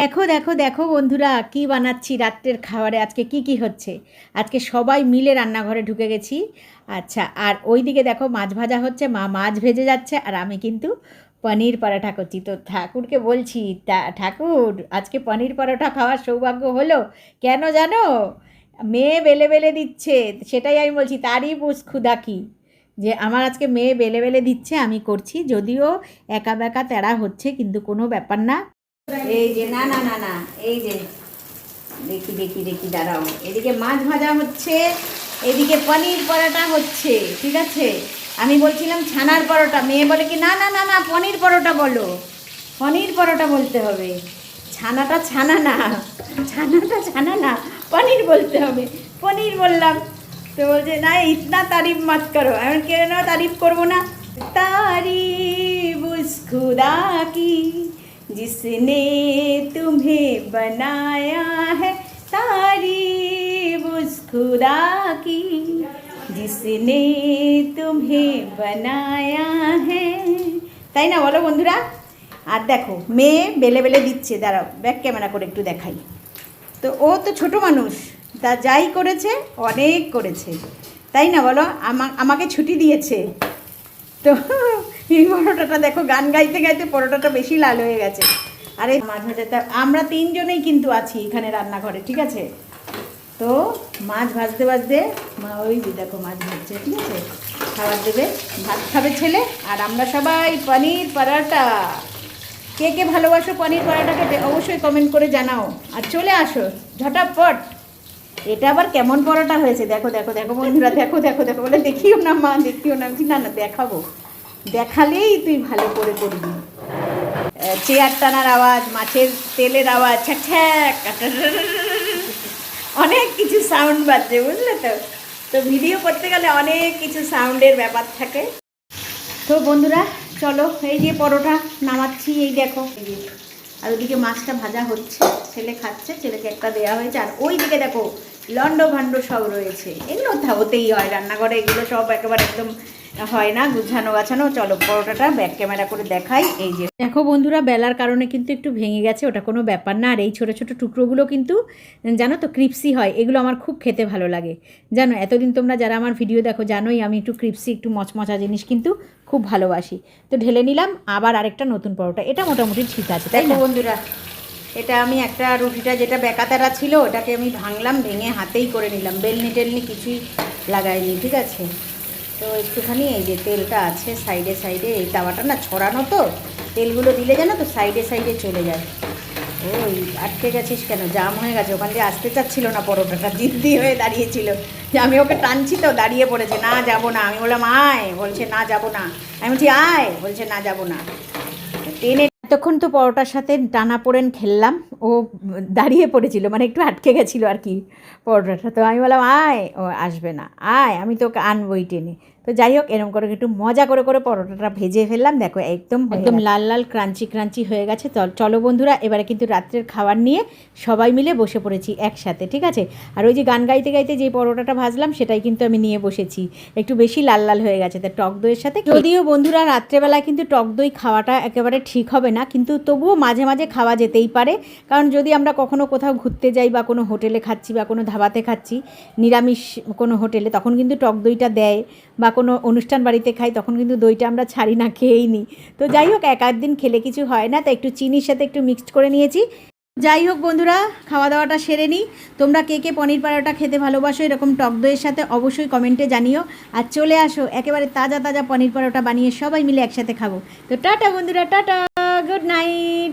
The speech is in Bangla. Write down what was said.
দেখো দেখো দেখো বন্ধুরা, কি বানাচ্ছি রাত্রের খাবারে। আজকে কি কি হচ্ছে, আজকে সবাই মিলে রান্নাঘরে ঢুকে গেছি। আচ্ছা, আর ওইদিকে দেখো মাছ ভাজা হচ্ছে, মা মাছ ভেজে যাচ্ছে, আর আমি কিন্তু পনির পরোটা করছি। তো ঠাকুরকে বলছি, ঠাকুর আজকে পনির পরোটা খাওয়ার সৌভাগ্য হলো কেন জানো? মেয়ে বেলে বেলে দিচ্ছে, সেটাই আমি বলছি, তারই বুঝ ক্ষুদা কি, যে আমার আজকে মেয়ে বেলে বেলে দিচ্ছে, আমি করছি। যদিও একা বেকা তেড়া হচ্ছে, কিন্তু কোনো ব্যাপার না। এই যে না না না না, এই যে দেখি দেখি দেখি দাঁড়াও, এদিকে মাছ ভাজা হচ্ছে, এদিকে পনির পরোটা হচ্ছে, ঠিক আছে। আমি বলছিলাম ছানার পরোটা, মেয়ে বলে কি না না না না পনির পরোটা বলো, পনির পরোটা বলতে হবে, ছানাটা ছানা না, ছানাটা ছানা না, পনির বলতে হবে। পনির বললাম, তো বলছে না ইতনা তারিফ মত করো। আমি কেন তারিফ করবো না? तारीफ उस खुदा की जिसने तुम्हें बनाया है, तारीफ उस खुदा की जिसने तुम्हें बनाया है। তাই না বলো বন্ধুরা? আর দেখো মেয়ে বেলে বেলে দিচ্ছে, দাঁড়াও ব্যাক ক্যামেরা করে একটু দেখাই। তো ও তো ছোট মানুষ, তা যাই করেছে অনেক করেছে, তাই না বলো? আমাকে ছুটি দিয়েছে। তো এই পরোটাটা দেখো, গান গাইতে গাইতে পরোটাটা বেশি লাল হয়ে গেছে। আরে মাছ ভাজাতে আমরা তিনজনেই কিন্তু আছি এখানে রান্নাঘরে, ঠিক আছে। তো মাছ ভাজতে ভাজতে মা ওই যে দেখো মাছ ভাজছে, ঠিক আছে। খাবার দেবে, ভাত খাবে ছেলে, আর আমরা সবাই পনির পরোটা। কে কে ভালোবাসো পনির পরোটা খেতে অবশ্যই কমেন্ট করে জানাও, আর চলে আসো ঝটাপট। এটা আবার কেমন পরোটা হয়েছে দেখো দেখো দেখো বন্ধুরা, দেখো দেখো দেখো, বলে দেখিও না মা, দেখিও না। না না দেখাবো, দেখালেই তুই ভালো করে করবি। চেয়ার টানার আওয়াজ, মাছের তেলের আওয়াজ, ছ্যাক ছ্যাক, অনেক কিছু সাউন্ড বাজছে, বুঝলে তো। তো ভিডিও করতে গেলে অনেক কিছু সাউন্ডের ব্যাপার থাকে। তো বন্ধুরা চলো, এই যে পরোটা নামাচ্ছি, এই দেখো, আর ওদিকে মাছটা ভাজা হচ্ছে, ছেলে খাচ্ছে, ছেলেকে একটা দেওয়া হয়েছে। আর ওই দিকে দেখো লন্ড ভাণ্ড সব রয়েছে, এগুলো হতেই হয় রান্নাঘরে, এগুলো সব একেবারে একদম হয় না গুছানো গাছানো। চলো পরোটাটা ব্যাক ক্যামেরা করে দেখাই। এই যে দেখো বন্ধুরা, বেলার কারণে কিন্তু একটু ভেঙে গেছে, ওটা কোনো ব্যাপার না। আর এই ছোটো ছোটো টুকরোগুলো কিন্তু জানো তো ক্রিপসি হয়, এগুলো আমার খুব খেতে ভালো লাগে জানো। এতদিন তোমরা যারা আমার ভিডিও দেখো জানোই আমি একটু ক্রিপসি, একটু মচমচা জিনিস কিন্তু খুব ভালোবাসি। তো ঢেলে নিলাম আবার আরেকটা নতুন পরোটা, এটা মোটামুটি ঠিক আছে, তাই না বন্ধুরা? এটা আমি একটা রুটিটা যেটা বেকাতারা ছিল ওটাকে আমি ভাঙলাম, ভেঙে হাতেই করে নিলাম, বেলনি টেলনি কিছুই লাগাইনি, ঠিক আছে। তো একটুখানি এই যে তেলটা আছে সাইডে সাইডে, এই তাওয়াটা না ছড়ানো, তো তেলগুলো দিলে জানো তো সাইডে সাইডে চলে যায়। ওই আটকে গেছিস কেন? জাম হয়ে গেছে, ওখান দিয়ে আসতে চাচ্ছিল না পরোটাটা, জিদ্দি হয়ে দাঁড়িয়েছিল, যে আমি ওকে টানছি তো দাঁড়িয়ে পড়েছে, না যাবো না। আমি বললাম আয়, বলছে না যাবো না। আমি বলছি আয়, বলছে না যাবো না। টেনে তখন তো পরোটার সাথে টানা পোড়েন খেললাম, ও দাঁড়িয়ে পড়েছিল, মানে একটু আটকে গেছিলো আর কি পরোটাটা। তো আমি বললাম আয়, ও আসবে না, আয় আমি তোকে আনবই টেনে। তো যাই হোক, এরকম করে একটু মজা করে করে পরোটাটা ভেজে ফেললাম, দেখো একদম একদম লাল লাল ক্রাঞ্চি ক্রাঞ্চি হয়ে গেছে। চলো বন্ধুরা, এবারে কিন্তু রাত্রের খাবার নিয়ে সবাই মিলে বসে পড়েছি একসাথে, ঠিক আছে। আর ওই যে গান গাইতে গাইতে যে পরোটাটা ভাজলাম সেটাই কিন্তু আমি নিয়ে বসেছি, একটু বেশি লাল লাল হয়ে গেছে, তা টক দইয়ের সাথে। যদিও বন্ধুরা রাত্রেবেলায় কিন্তু টক দই খাওয়াটা একেবারে ঠিক হবে না, কিন্তু তবুও মাঝে মাঝে খাওয়া যেতেই পারে। কারণ যদি আমরা কখনো কোথাও ঘুরতে যাই বা কোনো হোটেলে খাচ্ছি বা কোনো ধাবাতে খাচ্ছি, নিরামিষ কোনো হোটেলে, তখন কিন্তু টক দইটা দেয়, বা কোনো অনুষ্ঠান বাড়িতে খাই তখন কিন্তু দইটা আমরা ছাড়ি না, খেয়েই নিই। তো যাই হোক, এক দিন খেলে কিছু হয় না, তাই একটু চিনির সাথে একটু মিক্সড করে নিয়েছি। যাই হোক বন্ধুরা, খাওয়া দাওয়াটা সেরে নিই। তোমরা কে কে পনির পরোটা খেতে ভালোবাসো এরকম টক দইয়ের সাথে, অবশ্যই কমেন্টে জানিও। আর চলে আসো, একেবারে তাজা তাজা পনির পরোটা বানিয়ে সবাই মিলে একসাথে খাবো। তো টাটা বন্ধুরা, টাটা, গুড নাইট।